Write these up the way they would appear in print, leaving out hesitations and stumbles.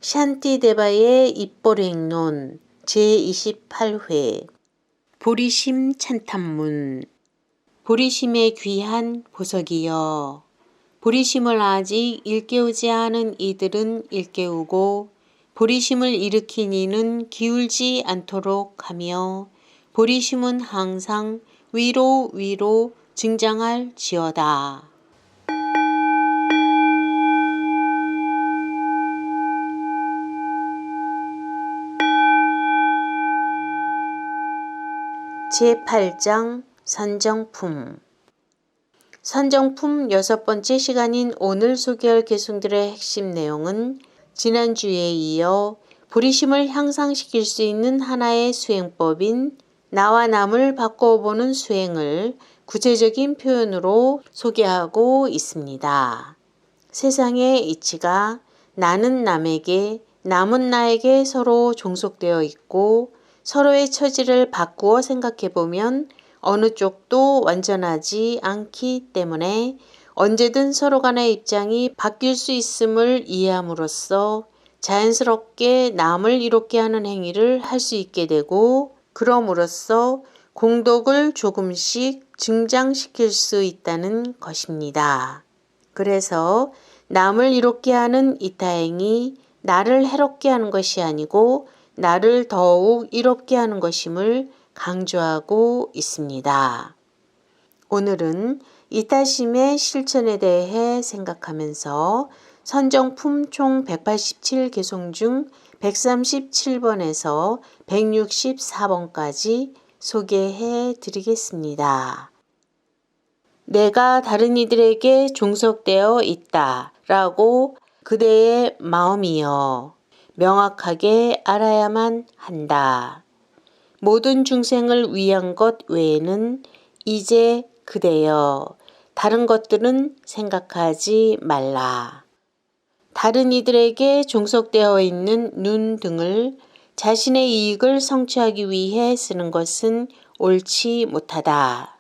샨티데바의 입보행론 제28회 보리심 찬탄문. 보리심의 귀한 보석이여, 보리심을 아직 일깨우지 않은 이들은 일깨우고 보리심을 일으킨 이는 기울지 않도록 하며 보리심은 항상 위로 증장할지어다. 제8장 선정품. 선정품 6번째 시간인 오늘 소개할 계승들의 핵심 내용은 지난주에 이어 보리심을 향상시킬 수 있는 하나의 수행법인 나와 남을 바꿔보는 수행을 구체적인 표현으로 소개하고 있습니다. 세상의 이치가 나는 남에게, 남은 나에게 서로 종속되어 있고 서로의 처지를 바꾸어 생각해보면 어느 쪽도 완전하지 않기 때문에 언제든 서로 간의 입장이 바뀔 수 있음을 이해함으로써 자연스럽게 남을 이롭게 하는 행위를 할 수 있게 되고, 그럼으로써 공덕을 조금씩 증장시킬 수 있다는 것입니다. 그래서 남을 이롭게 하는 이타행이 나를 해롭게 하는 것이 아니고 나를 더욱 이롭게 하는 것임을 강조하고 있습니다. 오늘은 이타심의 실천에 대해 생각하면서 선정품 총 187개송 중 137번에서 164번까지 소개해 드리겠습니다. 내가 다른 이들에게 종속되어 있다 라고 그대의 마음이여 명확하게 알아야만 한다. 모든 중생을 위한 것 외에는 이제 그대여 다른 것들은 생각하지 말라. 다른 이들에게 종속되어 있는 눈 등을 자신의 이익을 성취하기 위해 쓰는 것은 옳지 못하다.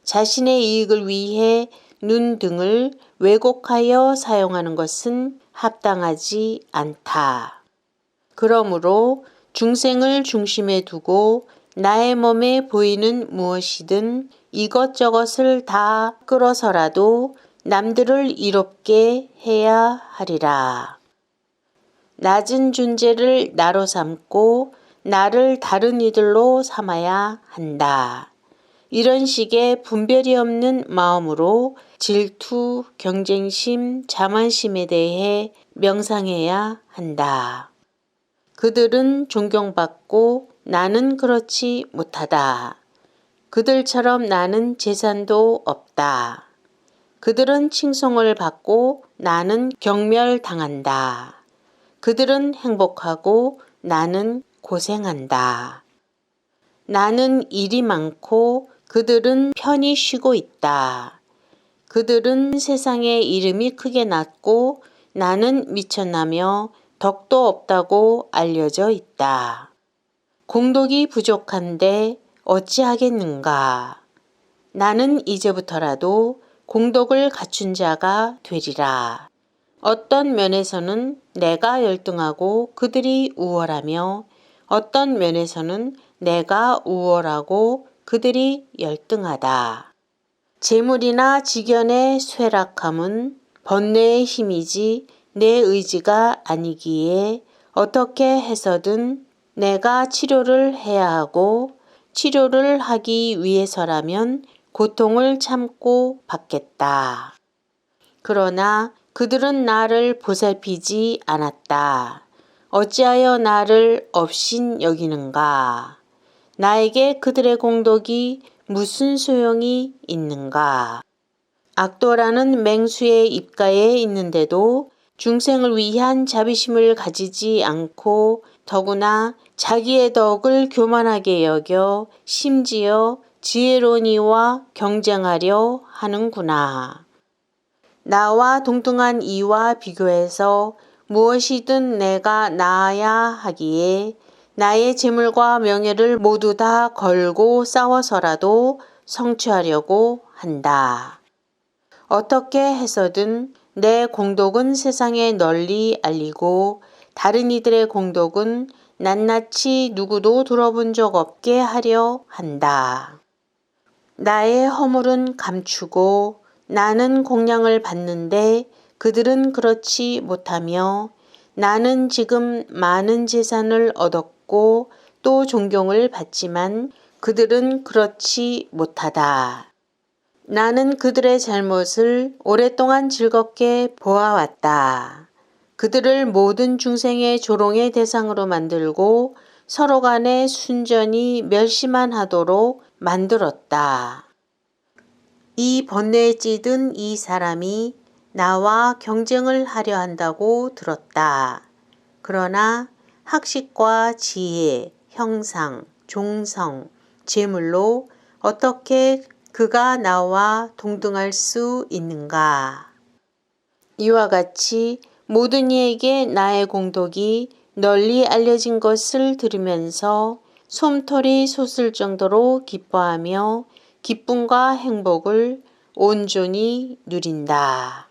자신의 이익을 위해 눈 등을 왜곡하여 사용하는 것은 합당하지 않다. 그러므로 중생을 중심에 두고 나의 몸에 보이는 무엇이든 이것저것을 다 끌어서라도 남들을 이롭게 해야 하리라. 낮은 존재를 나로 삼고 나를 다른 이들로 삼아야 한다. 이런 식의 분별이 없는 마음으로 질투, 경쟁심, 자만심에 대해 명상해야 한다. 그들은 존경받고 나는 그렇지 못하다. 그들처럼 나는 재산도 없다. 그들은 칭송을 받고 나는 경멸당한다. 그들은 행복하고 나는 고생한다. 나는 일이 많고 그들은 편히 쉬고 있다. 그들은 세상에 이름이 크게 났고 나는 미천하며 덕도 없다고 알려져 있다. 공덕이 부족한데 어찌하겠는가. 나는 이제부터라도 공덕을 갖춘 자가 되리라. 어떤 면에서는 내가 열등하고 그들이 우월하며 어떤 면에서는 내가 우월하고 그들이 열등하다. 재물이나 직연의 쇠락함은 번뇌의 힘이지 내 의지가 아니기에 어떻게 해서든 내가 치료를 해야 하고 치료를 하기 위해서라면 고통을 참고 받겠다. 그러나 그들은 나를 보살피지 않았다. 어찌하여 나를 업신 여기는가? 나에게 그들의 공덕이 무슨 소용이 있는가? 악도라는 맹수의 입가에 있는데도 중생을 위한 자비심을 가지지 않고 더구나 자기의 덕을 교만하게 여겨 심지어 지혜로운 이와 경쟁하려 하는구나. 나와 동등한 이와 비교해서 무엇이든 내가 나아야 하기에 나의 재물과 명예를 모두 다 걸고 싸워서라도 성취하려고 한다. 어떻게 해서든 내 공덕은 세상에 널리 알리고 다른 이들의 공덕은 낱낱이 누구도 들어본 적 없게 하려 한다. 나의 허물은 감추고 나는 공양을 받는데 그들은 그렇지 못하며 나는 지금 많은 재산을 얻었고 또 존경을 받지만 그들은 그렇지 못하다. 나는 그들의 잘못을 오랫동안 즐겁게 보아왔다. 그들을 모든 중생의 조롱의 대상으로 만들고 서로 간에 순전히 멸시만 하도록 만들었다. 이 번뇌에 찌든 이 사람이 나와 경쟁을 하려 한다고 들었다. 그러나 학식과 지혜, 형상, 종성, 재물로 어떻게 그가 나와 동등할 수 있는가? 이와 같이 모든 이에게 나의 공덕이 널리 알려진 것을 들으면서 솜털이 솟을 정도로 기뻐하며 기쁨과 행복을 온전히 누린다.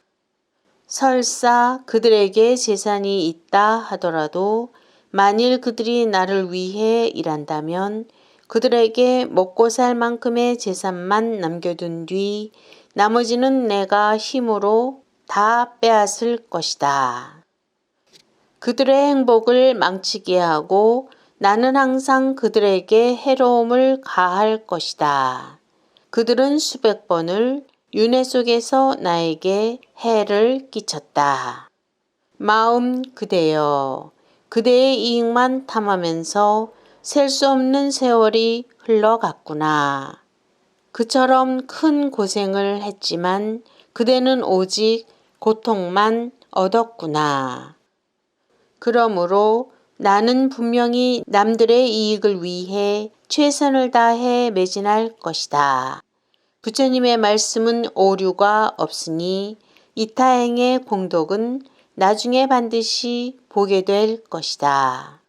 설사 그들에게 재산이 있다 하더라도 만일 그들이 나를 위해 일한다면 그들에게 먹고 살 만큼의 재산만 남겨둔 뒤 나머지는 내가 힘으로 다 빼앗을 것이다. 그들의 행복을 망치게 하고 나는 항상 그들에게 해로움을 가할 것이다. 그들은 수백 번을 윤회 속에서 나에게 해를 끼쳤다. 마음 그대여, 그대의 이익만 탐하면서 셀 수 없는 세월이 흘러갔구나. 그처럼 큰 고생을 했지만 그대는 오직 고통만 얻었구나. 그러므로 나는 분명히 남들의 이익을 위해 최선을 다해 매진할 것이다. 부처님의 말씀은 오류가 없으니 이타행의 공덕은 나중에 반드시 보게 될 것이다.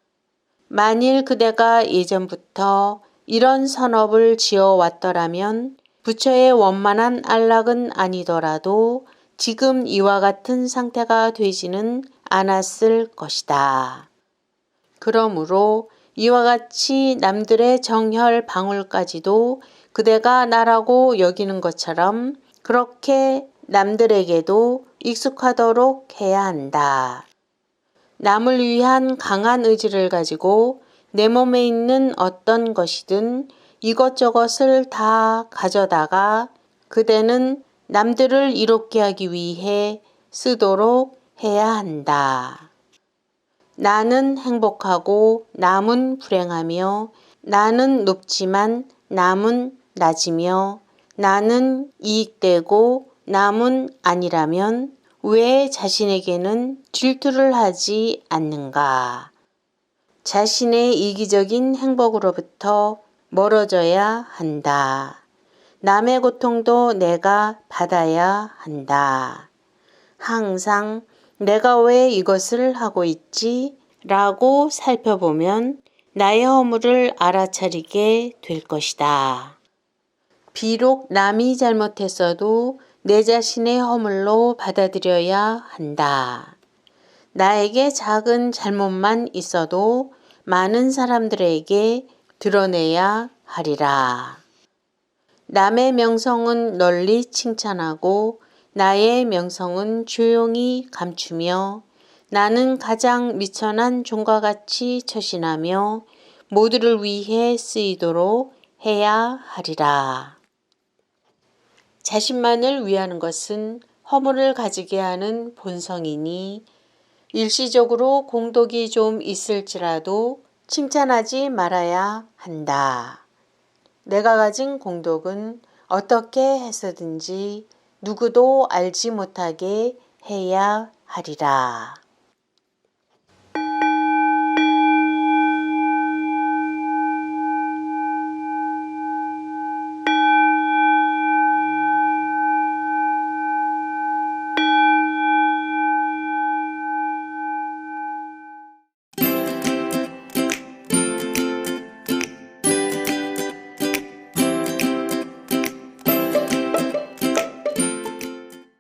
만일 그대가 예전부터 이런 선업을 지어왔더라면 부처의 원만한 안락은 아니더라도 지금 이와 같은 상태가 되지는 않았을 것이다. 그러므로 이와 같이 남들의 정혈 방울까지도 그대가 나라고 여기는 것처럼 그렇게 남들에게도 익숙하도록 해야 한다. 남을 위한 강한 의지를 가지고 내 몸에 있는 어떤 것이든 이것저것을 다 가져다가 그대는 남들을 이롭게 하기 위해 쓰도록 해야 한다. 나는 행복하고 남은 불행하며 나는 높지만 남은 낮이며 나는 이익되고 남은 아니라면 왜 자신에게는 질투를 하지 않는가? 자신의 이기적인 행복으로부터 멀어져야 한다. 남의 고통도 내가 받아야 한다. 항상 내가 왜 이것을 하고 있지? 라고 살펴보면 나의 허물을 알아차리게 될 것이다. 비록 남이 잘못했어도 내 자신의 허물로 받아들여야 한다. 나에게 작은 잘못만 있어도 많은 사람들에게 드러내야 하리라. 남의 명성은 널리 칭찬하고 나의 명성은 조용히 감추며 나는 가장 미천한 종과 같이 처신하며 모두를 위해 쓰이도록 해야 하리라. 자신만을 위하는 것은 허물을 가지게 하는 본성이니 일시적으로 공덕이 좀 있을지라도 칭찬하지 말아야 한다. 내가 가진 공덕은 어떻게 해서든지 누구도 알지 못하게 해야 하리라.